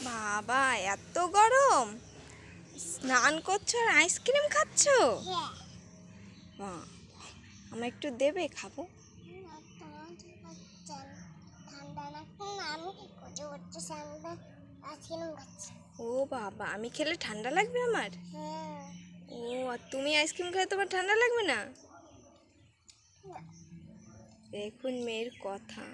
বাবা এত গরম, স্নান করছো আর আইসক্রিম খাচ্ছো? বাহ, আমার একটু দেবে, খাবো। ও বাবা, আমি খেলে ঠান্ডা লাগবে আমার? ও, আর তুমি আইসক্রিম খেলে তোমার ঠান্ডা লাগবে না? দেখুন মেয়ের কথা।